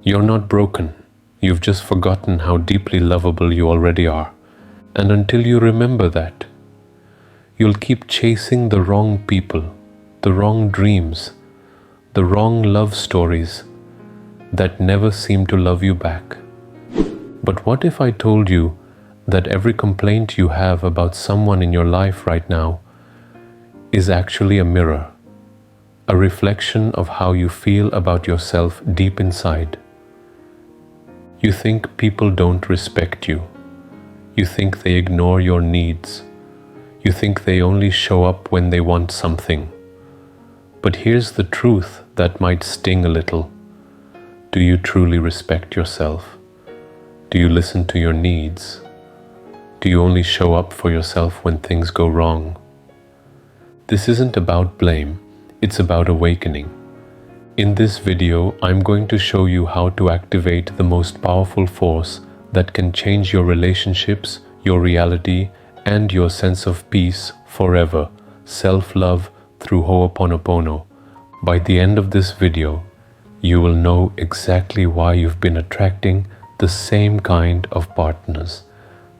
You're not broken. You've just forgotten how deeply lovable you already are. And until you remember that, you'll keep chasing the wrong people, the wrong dreams, the wrong love stories that never seem to love you back. But what if I told you that every complaint you have about someone in your life right now is actually a mirror, a reflection of how you feel about yourself deep inside? You think people don't respect you. You think they ignore your needs. You think they only show up when they want something. But here's the truth that might sting a little. Do you truly respect yourself? Do you listen to your needs? Do you only show up for yourself when things go wrong? This isn't about blame, it's about awakening. In this video, I'm going to show you how to activate the most powerful force that can change your relationships, your reality, and your sense of peace forever. Self-love through Hooponopono. By the end of this video, you will know exactly why you've been attracting the same kind of partners,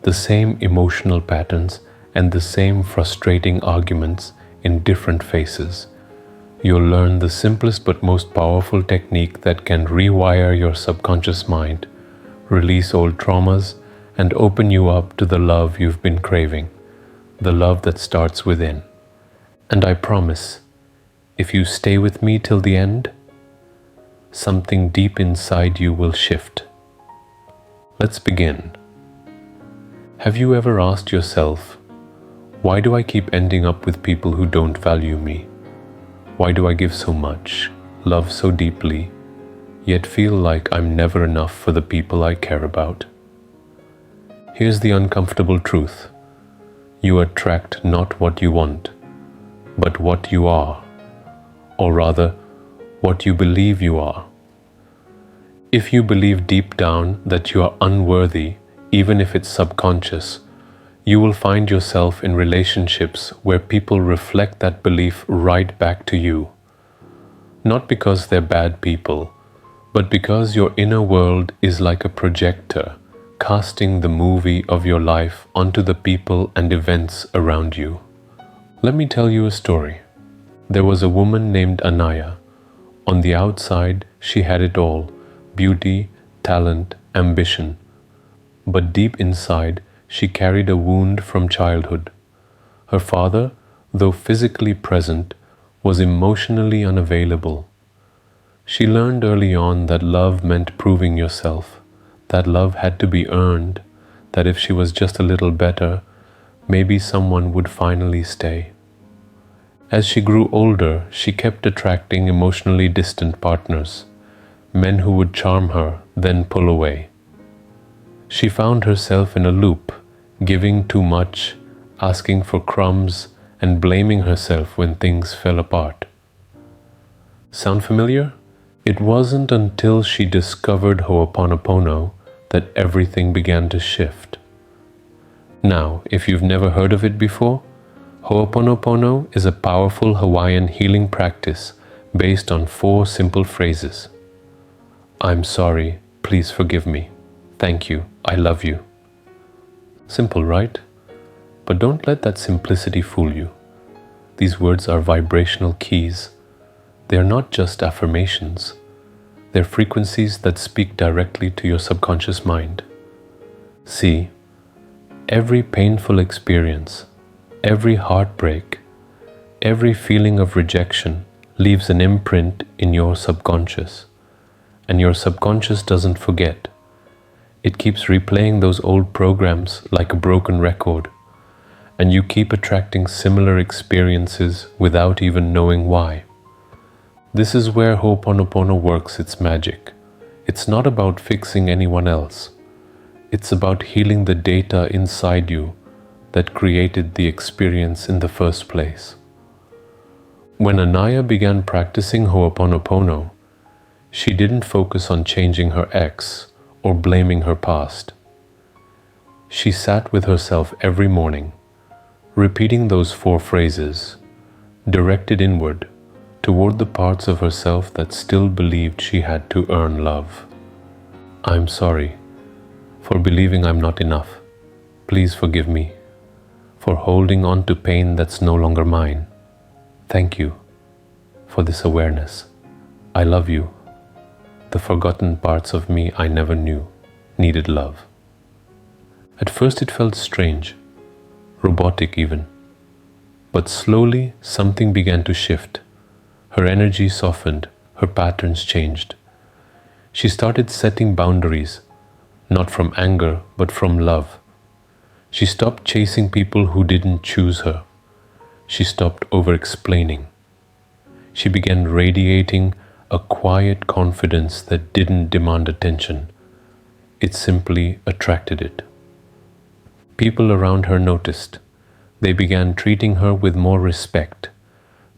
the same emotional patterns, and the same frustrating arguments in different faces. You'll learn the simplest but most powerful technique that can rewire your subconscious mind, release old traumas, and open you up to the love you've been craving, the love that starts within. And I promise, if you stay with me till the end, something deep inside you will shift. Let's begin. Have you ever asked yourself, why do I keep ending up with people who don't value me? Why do I give so much, love so deeply, yet feel like I'm never enough for the people I care about? Here's the uncomfortable truth. You attract not what you want, but what you are, or rather, what you believe you are. If you believe deep down that you are unworthy, even if it's subconscious, you will find yourself in relationships where people reflect that belief right back to you. Not because they're bad people, but because your inner world is like a projector, casting the movie of your life onto the people and events around you. Let me tell you a story. There was a woman named Anaya. On the outside, she had it all: beauty, talent, ambition. But deep inside, she carried a wound from childhood. Her father, though physically present, was emotionally unavailable. She learned early on that love meant proving yourself, that love had to be earned, that if she was just a little better, maybe someone would finally stay. As she grew older, she kept attracting emotionally distant partners, men who would charm her, then pull away. She found herself in a loop, giving too much, asking for crumbs, and blaming herself when things fell apart. Sound familiar? It wasn't until she discovered Hooponopono that everything began to shift. Now, if you've never heard of it before, Hooponopono is a powerful Hawaiian healing practice based on 4 simple phrases. I'm sorry, please forgive me. Thank you, I love you. Simple, right? But don't let that simplicity fool you. These words are vibrational keys. They are not just affirmations. They're frequencies that speak directly to your subconscious mind. See, every painful experience, every heartbreak, every feeling of rejection leaves an imprint in your subconscious. And your subconscious doesn't forget. It keeps replaying those old programs like a broken record, and you keep attracting similar experiences without even knowing why. This is where Hooponopono works its magic. It's not about fixing anyone else. It's about healing the data inside you that created the experience in the first place. When Anaya began practicing Hooponopono, she didn't focus on changing her ex or blaming her past. She sat with herself every morning, repeating those 4 phrases, directed inward toward the parts of herself that still believed she had to earn love. I'm sorry for believing I'm not enough. Please forgive me for holding on to pain that's no longer mine. Thank you for this awareness. I love you. The forgotten parts of me I never knew needed love. At first it felt strange, robotic even. But slowly something began to shift. Her energy softened, her patterns changed. She started setting boundaries, not from anger, but from love. She stopped chasing people who didn't choose her. She stopped over-explaining. She began radiating a quiet confidence that didn't demand attention. It simply attracted it. People around her noticed. They began treating her with more respect.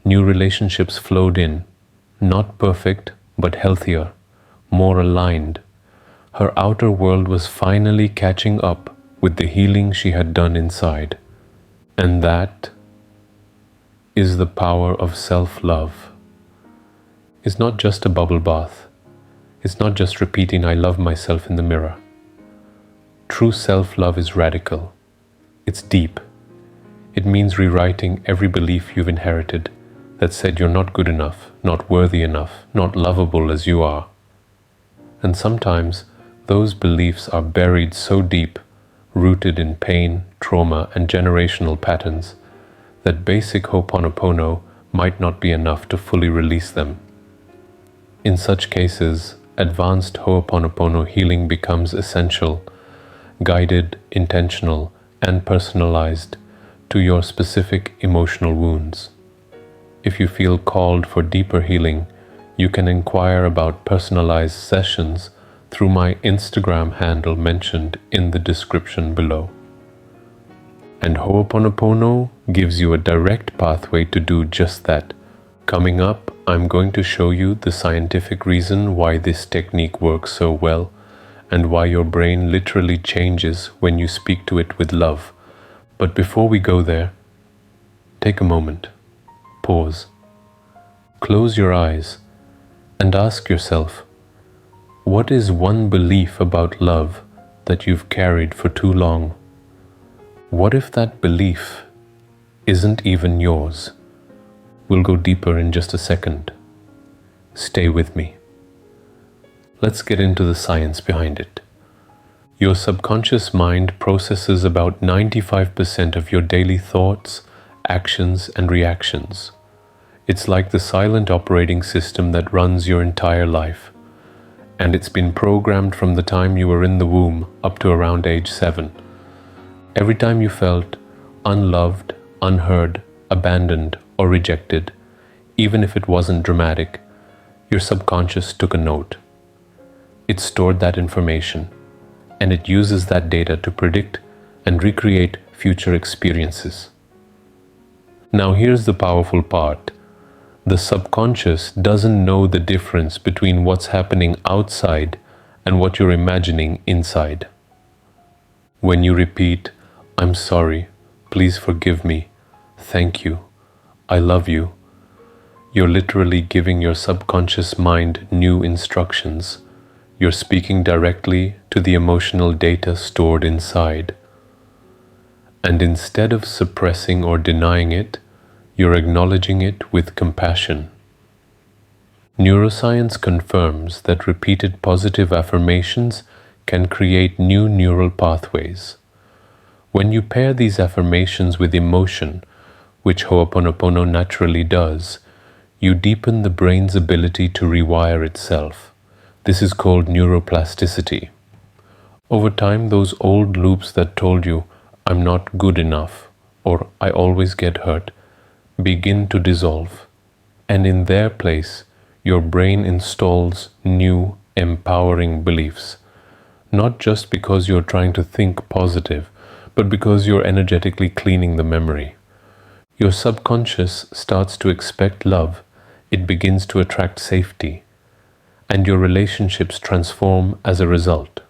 New relationships flowed in, not perfect, but healthier, more aligned. Her outer world was finally catching up with the healing she had done inside. And that is the power of self-love. It's not just a bubble bath. It's not just repeating I love myself in the mirror. True self-love is radical. It's deep. It means rewriting every belief you've inherited that said you're not good enough, not worthy enough, not lovable as you are. And sometimes those beliefs are buried so deep, rooted in pain, trauma, and generational patterns, that basic Hooponopono might not be enough to fully release them. In such cases, advanced Hooponopono healing becomes essential, guided, intentional, and personalized to your specific emotional wounds. If you feel called for deeper healing, you can inquire about personalized sessions through my Instagram handle mentioned in the description below. And Hooponopono gives you a direct pathway to do just that. Coming up, I'm going to show you the scientific reason why this technique works so well and why your brain literally changes when you speak to it with love. But before we go there, take a moment, pause, close your eyes, and ask yourself, what is one belief about love that you've carried for too long? What if that belief isn't even yours? We'll go deeper in just a second. Stay with me. Let's get into the science behind it. Your subconscious mind processes about 95% of your daily thoughts, actions, and reactions. It's like the silent operating system that runs your entire life. And it's been programmed from the time you were in the womb up to around age 7. Every time you felt unloved, unheard, abandoned, or rejected, even if it wasn't dramatic, your subconscious took a note. It stored that information, and it uses that data to predict and recreate future experiences. Now here's the powerful part. The subconscious doesn't know the difference between what's happening outside and what you're imagining inside. When you repeat, I'm sorry, please forgive me, thank you, I love you, you're literally giving your subconscious mind new instructions. You're speaking directly to the emotional data stored inside. And instead of suppressing or denying it, you're acknowledging it with compassion. Neuroscience confirms that repeated positive affirmations can create new neural pathways. When you pair these affirmations with emotion, which Hooponopono naturally does, you deepen the brain's ability to rewire itself. This is called neuroplasticity. Over time, those old loops that told you, I'm not good enough, or I always get hurt, begin to dissolve. And in their place, your brain installs new, empowering beliefs. Not just because you're trying to think positive, but because you're energetically cleaning the memory. Your subconscious starts to expect love. It begins to attract safety, and your relationships transform as a result.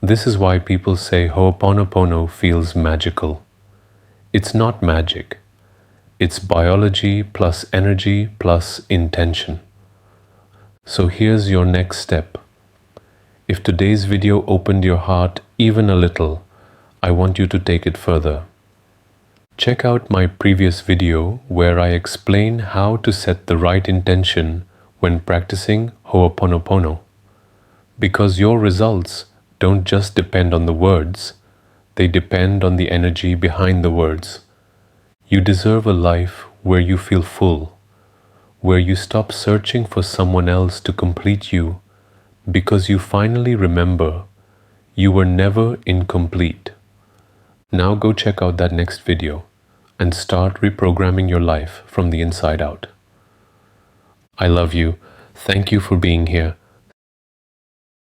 This is why people say Hooponopono feels magical. It's not magic. It's biology plus energy plus intention. So here's your next step. If today's video opened your heart even a little, I want you to take it further. Check out my previous video where I explain how to set the right intention when practicing Hooponopono. Because your results don't just depend on the words, they depend on the energy behind the words. You deserve a life where you feel full, where you stop searching for someone else to complete you, because you finally remember you were never incomplete. Now go check out that next video and start reprogramming your life from the inside out. I love you. Thank you for being here.